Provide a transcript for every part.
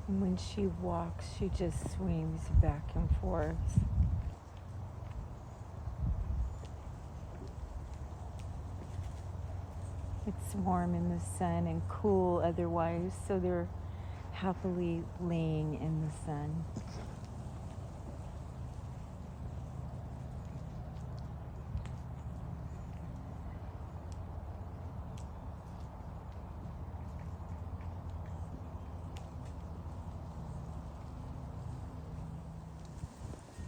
And when she walks, she just swings back and forth. It's warm in the sun and cool otherwise, so they're happily laying in the sun.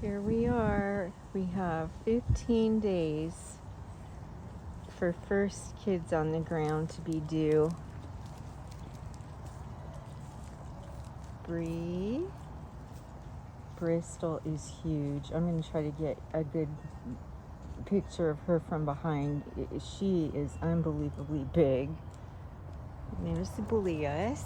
Here we are. We have 15 days for first kids on the ground to be due. Bree. Bristol is huge. I'm going to try to get a good picture of her from behind. She is unbelievably big. There's the Blias.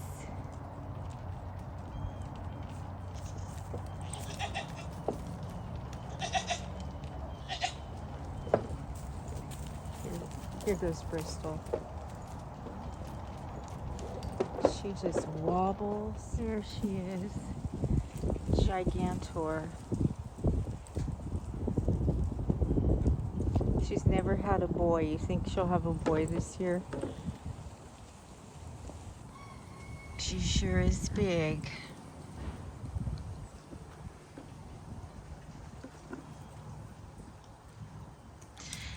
Here goes Bristol. She just wobbles. There she is. Gigantor. She's never had a boy. You think she'll have a boy this year? She sure is big.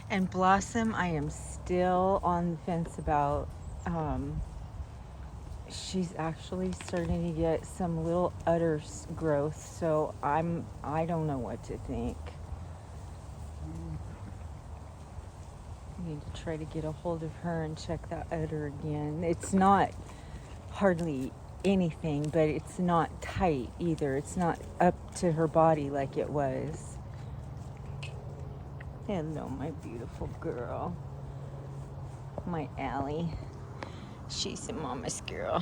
And Blossom, I am still on the fence about. She's actually starting to get some little udder growth, so I don't know what to think. I need to try to get a hold of her and check that udder again. It's not hardly anything, but it's not tight either. It's not up to her body like it was. Hello, my beautiful girl. My Allie. She's a mama's girl.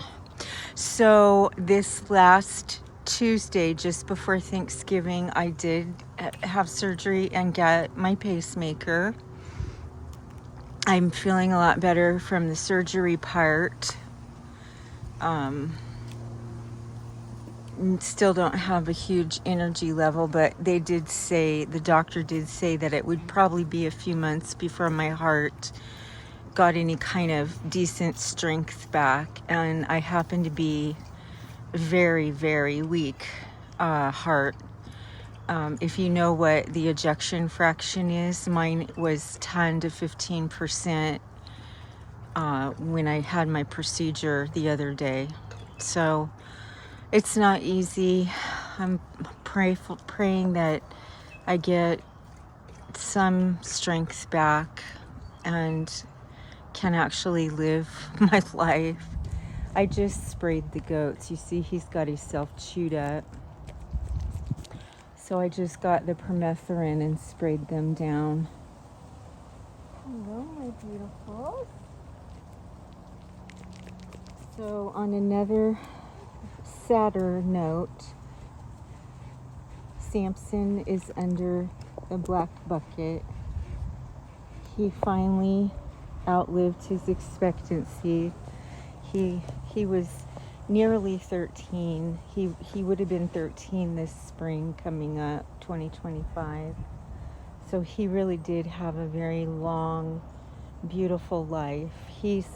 So this last Tuesday, just before Thanksgiving, I did have surgery and get my pacemaker. I'm feeling a lot better from the surgery part. Still don't have a huge energy level, but the doctor did say that it would probably be a few months before my heart got any kind of decent strength back. And I happen to be very, very weak heart. If you know what the ejection fraction is, mine was 10 to 15% when I had my procedure the other day. So it's not easy. I'm praying that I get some strength back and can actually live my life. I just sprayed the goats. You see, he's got himself chewed up. So I just got the permethrin and sprayed them down. Hello, my beautiful. So on another sadder note, Samson is under the black bucket. He finally outlived his expectancy. He was nearly 13. He would have been 13 this spring coming up, 2025. So he really did have a very long, beautiful life. He's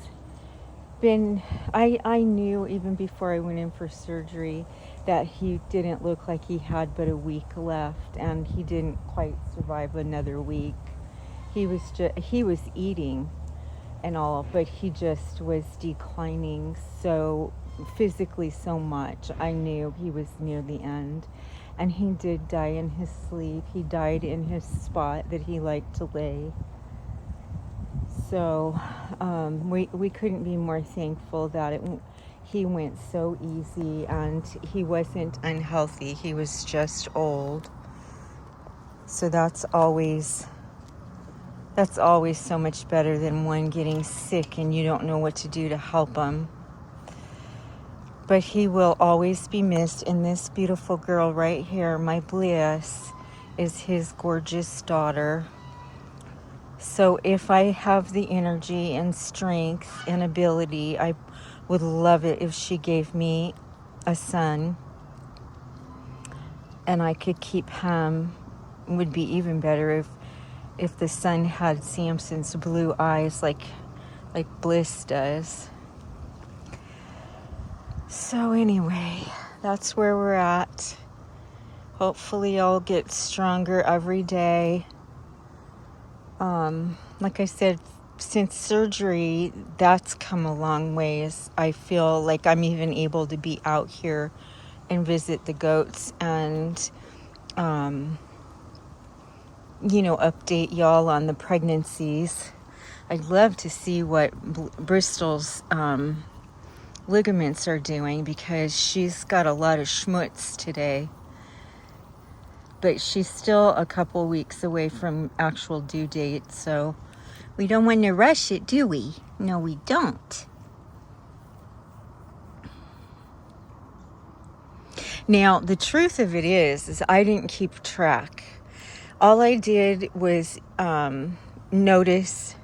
been, I knew even before I went in for surgery that he didn't look like he had but a week left, and he didn't quite survive another week. He was eating and all, but he just was declining so physically so much. I knew he was near the end, and he did die in his sleep. He died in his spot that he liked to lay. So we couldn't be more thankful that he went so easy, and he wasn't unhealthy. He was just old. So that's always so much better than one getting sick and you don't know what to do to help him. But he will always be missed. And this beautiful girl right here, my Bliss, is his gorgeous daughter. So if I have the energy and strength and ability, I would love it if she gave me a son, and I could keep him. Would be even better if the son had Samson's blue eyes like Bliss does. So anyway, that's where we're at. Hopefully I'll get stronger every day. Like I said, since surgery, that's come a long ways. I feel like I'm even able to be out here and visit the goats and, update y'all on the pregnancies. I'd love to see what Bristol's ligaments are doing, because she's got a lot of schmutz today. But she's still a couple weeks away from actual due date, so we don't want to rush it, do we? No, we don't. Now, the truth of it is I didn't keep track. All I did was notice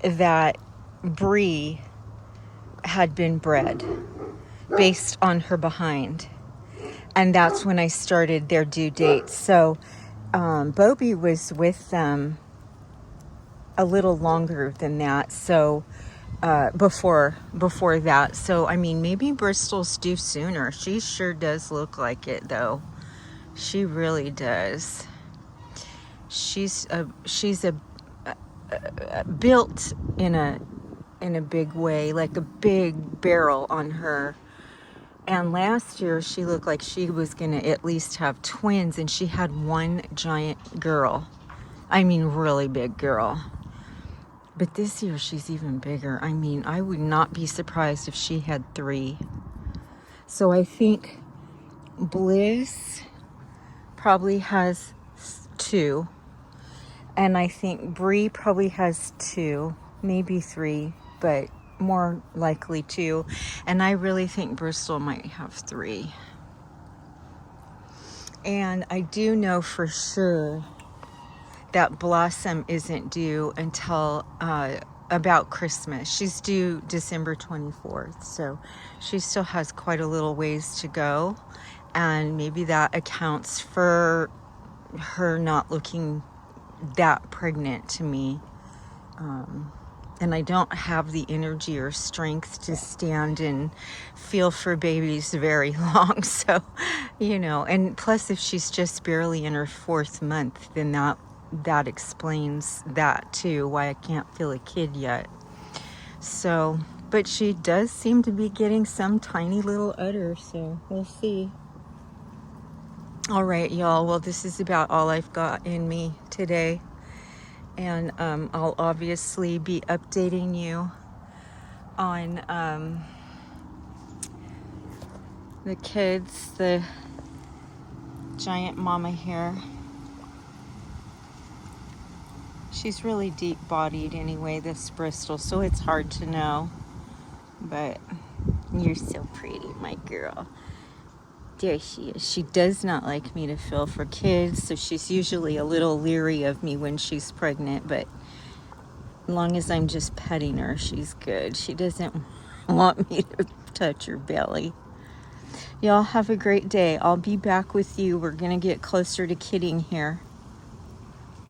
that Bree had been bred based on her behind. And that's when I started their due dates. So Bobby was with them a little longer than that. So before that. So I mean, maybe Bristol's due sooner. She sure does look like it, though. She really does. She's built in a big way, like a big barrel on her. And last year she looked like she was gonna at least have twins, and she had one giant girl. I mean, really big girl. But this year she's even bigger. I mean, I would not be surprised if she had 3. So I think Bliss probably has 2. And I think Bree probably has 2, maybe 3, but more likely 2. And I really think Bristol might have 3. And I do know for sure that Blossom isn't due until about Christmas. She's due December 24th, so she still has quite a little ways to go, and maybe that accounts for her not looking that pregnant to me. And I don't have the energy or strength to stand and feel for babies very long. So, and plus if she's just barely in her 4th month, then that explains that too, why I can't feel a kid yet. So, but she does seem to be getting some tiny little udder, so we'll see. All right, y'all. Well, this is about all I've got in me today. And I'll obviously be updating you on the kids, the giant mama here. She's really deep-bodied anyway, this Bristol, so it's hard to know. But you're so pretty, my girl. There she is. She does not like me to feel for kids, so she's usually a little leery of me when she's pregnant, but as long as I'm just petting her, she's good. She doesn't want me to touch her belly. Y'all have a great day. I'll be back with you. We're going to get closer to kidding here.